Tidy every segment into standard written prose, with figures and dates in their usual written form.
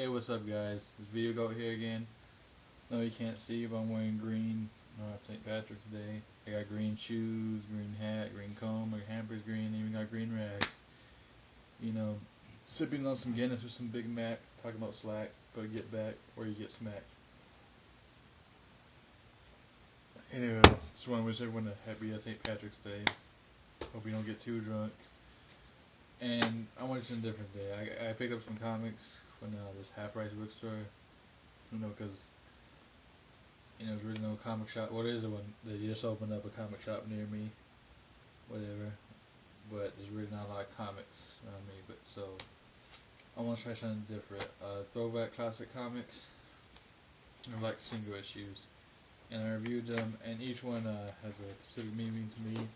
What's up, guys? This Video Goat here again. No, you can't see, but I'm wearing green. St. Patrick's Day. I got green shoes, green hat, green comb, my hamper's green, and even got green rags. You know, sipping on some Guinness with some Big Mac, talking about slack, go get back, or you get smacked. Anyway, just want to wish everyone a happy St. Patrick's Day. Hope you don't get too drunk. And I want to do a different day. I picked up some comics from this half-price bookstore. Because there's really no comic shop. What is it when they just opened up a comic shop near me? Whatever. But there's really not a lot of comics around me. But so I want to try something different. Throwback classic comics. They're like single issues, and I reviewed them. And each one has a specific meaning to me,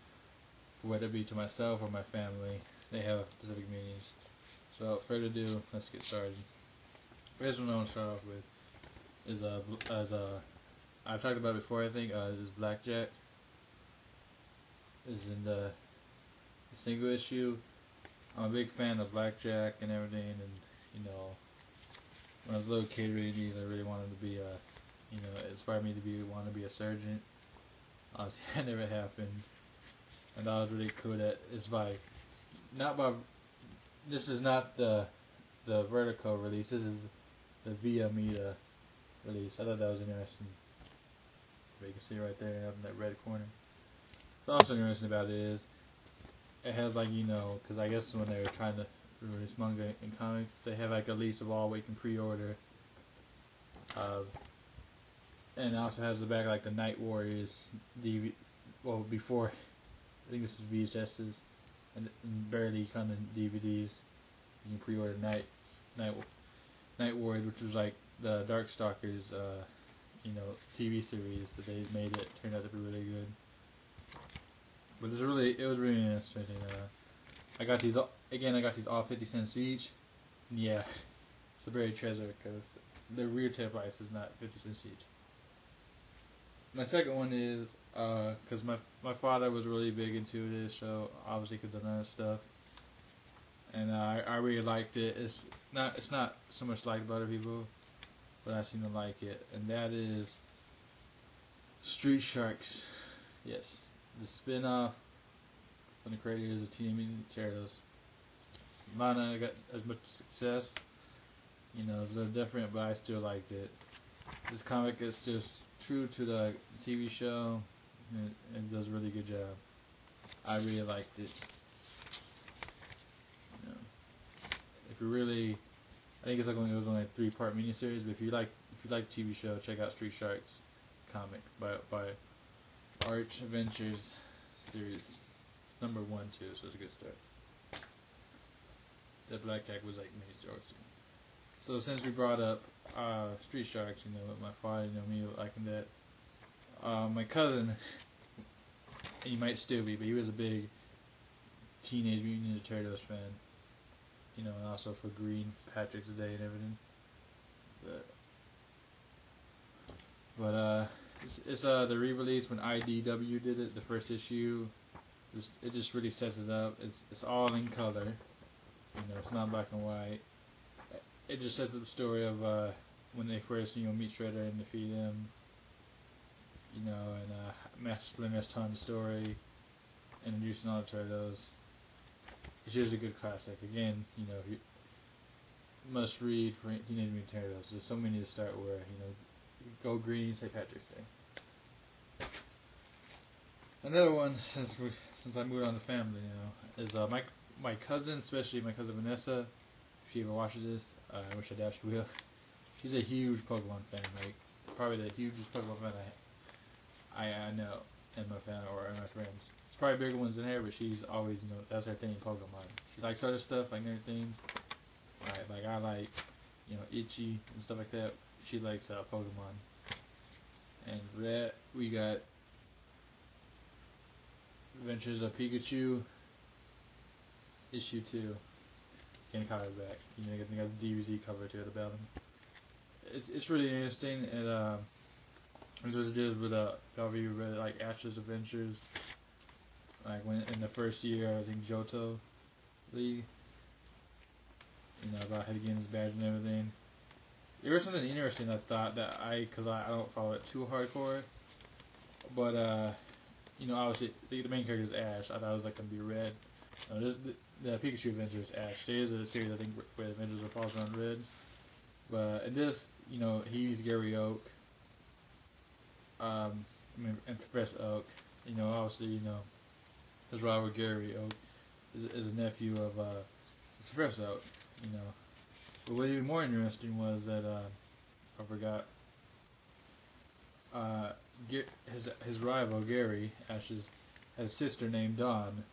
whether it be to myself or my family. They have specific meanings. So without further ado, let's get started. First one I want to start off with is I've talked about before. I think is Blackjack. Is in the single issue. I'm a big fan of Blackjack and everything, and when I was a little kid reading these, I really wanted to be it inspired me to want to be a surgeon. Obviously, that never happened, and that was really cool. That it's this is not the vertical release. This is the Via Media release. I thought that was interesting. You can see right there up in that red corner. What's also interesting about it is it has because I guess when they were trying to release manga and comics, they have a list of all we can pre-order. And it also has the back the Night Warriors DVD. Well, before I think this was VHSs and barely kind of DVDs. You can pre-order Night Warriors, which was the Darkstalkers, TV series that they made. It turned out to be really good. But it was really interesting. I got these all 50 cents each. And yeah, it's a buried treasure because the retail price is not 50 cents each. My second one is because my father was really big into this show, obviously because of other stuff. And I really liked it. It's not so much liked by other people, but I seem to like it. And that is Street Sharks. Yes, the spin-off from the creators of Teenage Mutant Ninja Turtles. Might not got as much success. It's a little different, but I still liked it. This comic is just true to the TV show, and it does a really good job. I really liked it. If you really, I think it was only a 3-part miniseries. But if you like TV show, check out Street Sharks comic by Arch Adventures series. It's number 1 too, so it's a good start. The Blackjack was mini-stories. So since we brought up Street Sharks, with my father, me liking that. My cousin, he might still be, but he was a big Teenage Mutant Ninja Turtles fan. And also for Green Patrick's Day and everything. But it's the re-release when IDW did it, the first issue. It just really sets it up. It's all in color. It's not black and white. It just sets up the story of when they first meet Shredder and defeat him. And Master Splinter's telling the story, introducing all the turtles. It's just a good classic. Again, you must read for Teenage Mutant Turtles. There's so many to start where, go green, St. Patrick's Day. Another one, since I moved on to family now, is my cousin, especially my cousin Vanessa. If she ever watches this, I wish I doubt she will. She's a huge Pokemon fan, probably the hugest Pokemon fan I know in my family or in my friends. It's probably bigger ones than her, but she's always, that's her thing, Pokemon. She likes other stuff, other things. I like, Itchy and stuff like that. She likes Pokemon. And for that, we got Adventures of Pikachu, issue 2. Can't cover it back. I got the DVZ cover too at the bottom. It's really interesting. And it was deals with Bellevue, really Ash's Adventures. When in the first year, I think Johto League. About Higgins' badge and everything. there was something interesting I thought that because I don't follow it too hardcore, but obviously the main character is Ash. I thought it was like gonna be Red. The Pikachu Adventure is Ash. There is a series I think where the Adventures revolves around Red, but in this, he's Gary Oak. And Professor Oak. Obviously, his rival Gary Oak is a nephew of Professor Oak. But what even more interesting was that I forgot. His rival Gary Ash's has a sister named Dawn,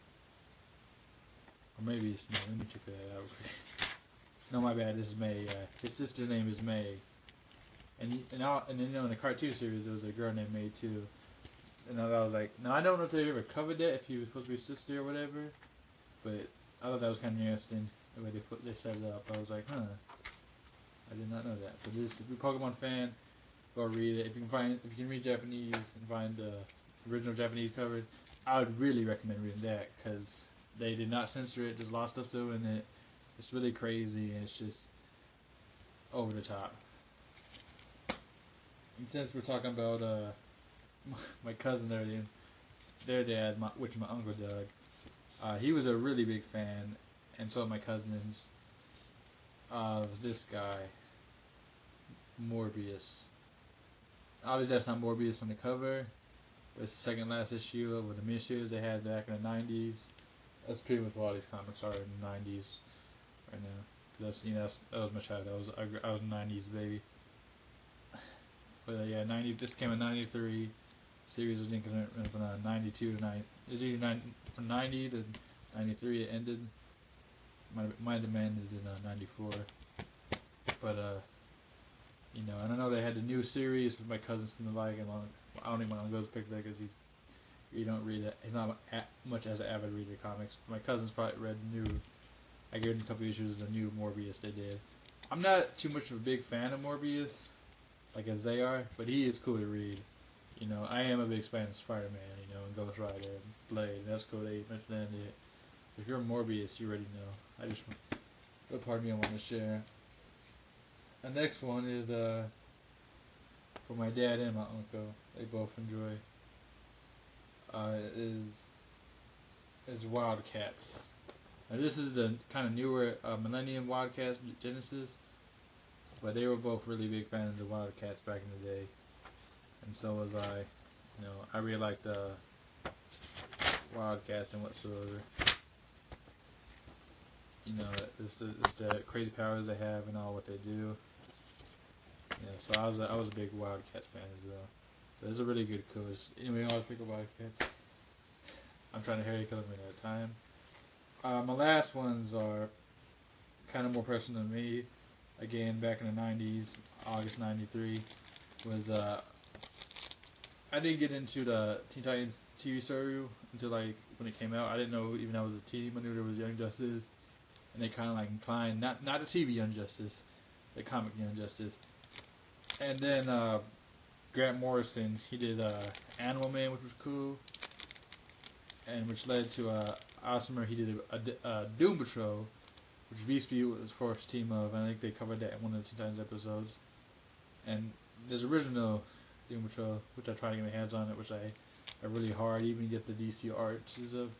or maybe it's no. Let me check that out. No, my bad. This is May. His sister's name is May, and then in the cartoon series there was a girl named May too. And I was like, now I don't know if they ever covered that, if he was supposed to be a sister or whatever, but I thought that was kind of interesting the way they set it up. I was like, I did not know that. But if you're a Pokemon fan, go read it. If you can read Japanese and find the original Japanese cover, I would really recommend reading that because they did not censor it. There's a lot of stuff still in it. It's really crazy and it's just over the top. And since we're talking about my cousin and everything, their dad, which my uncle Doug, he was a really big fan, and so my cousins, of this guy, Morbius. Obviously that's not Morbius on the cover, but it's the second last issue of the miniseries they had back in the 90s. That's pretty much what all these comics are in the 90s right now. That was my childhood. I was a 90s baby. But yeah, this came in 93. Series was from 92 to 90. It was either from 90 to 93 it ended. Might have ended in 94. But and I know they had the new series with my cousins in the like, and I don't think my uncle goes pick that because he don't read it. He's not much as an avid reader of comics. My cousins probably read the new. I gave him a couple issues of the new Morbius they did. I'm not too much of a big fan of Morbius, like as they are, but he is cool to read. I am a big fan of Spider-Man, and Ghost Rider and Blade. That's cool they mentioned it. If you're a Morbius, you already know. What part of me I want to share. The next one is for my dad and my uncle. They both enjoy. Is Wildcats. Now this is the kind of newer Millennium Wildcats Genesis, but they were both really big fans of Wildcats back in the day. And so was I. I really liked Wildcats and whatsoever. It's the crazy powers they have and all what they do. So I was a big Wildcats fan as well. So it's a really good course. Anyway, I always pick up Wildcats. I'm trying to hurry because I'm running out of time. My last ones are kind of more personal to me. Again, back in the 90s, August 93, was I didn't get into the Teen Titans TV series until when it came out. I didn't know even that was a team. I knew there was Young Justice, and they kind of inclined not the TV Young Justice, the comic Young Justice. And then Grant Morrison, he did Animal Man, which was cool, and which led to Awesomer. He did a Doom Patrol, which Beast View was first team of. And I think they covered that in one of the Teen Titans episodes. And there's original Doom Patrol, which I try to get my hands on it, which I really hard even get the DC arches of,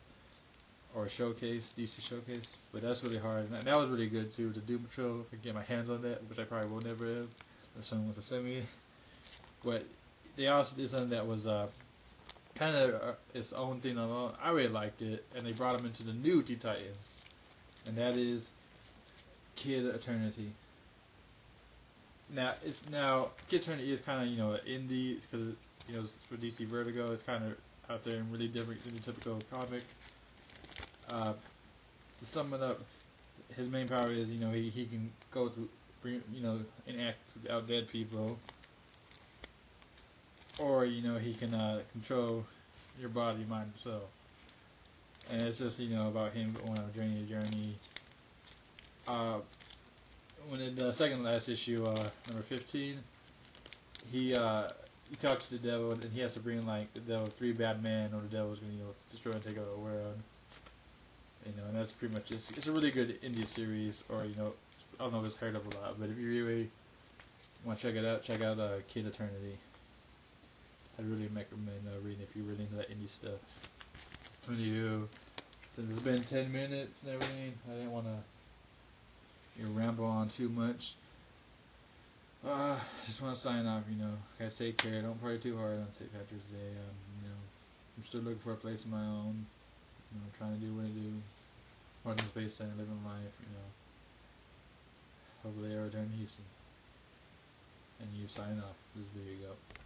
or DC Showcase, but that's really hard, and that was really good too, the Doom Patrol. If I can get my hands on that, which I probably will never have, if someone wants to send me. But they also did something that was kind of its own thing alone. I really liked it, and they brought them into the new Teen Titans, and that is Kid Eternity. Now Kid Eternity is kind of an indie because it's for DC Vertigo. It's kind of out there and really different than the typical comic. To sum it up, his main power is he can go through interact with dead people, or he can control your body, mind, and soul. And it's just about him going on a journey. When in the second last issue, number 15, he talks to the devil, and he has to bring the devil 3 bad men, or the devil's going to destroy and take over the world. And that's pretty much it. It's a really good indie series, or I don't know if it's heard of a lot, but if you really want to check it out, check out Kid Eternity. I really recommend reading if you're really into that indie stuff. Anywho, since it's been 10 minutes and everything, I didn't want to ramble on too much. Just want to sign off, Guys, take care. Don't party too hard on St. Patrick's Day. I'm still looking for a place of my own. Trying to do what I do. Watching Space Center, living life, Hopefully I return to Houston. And you sign off. This video go.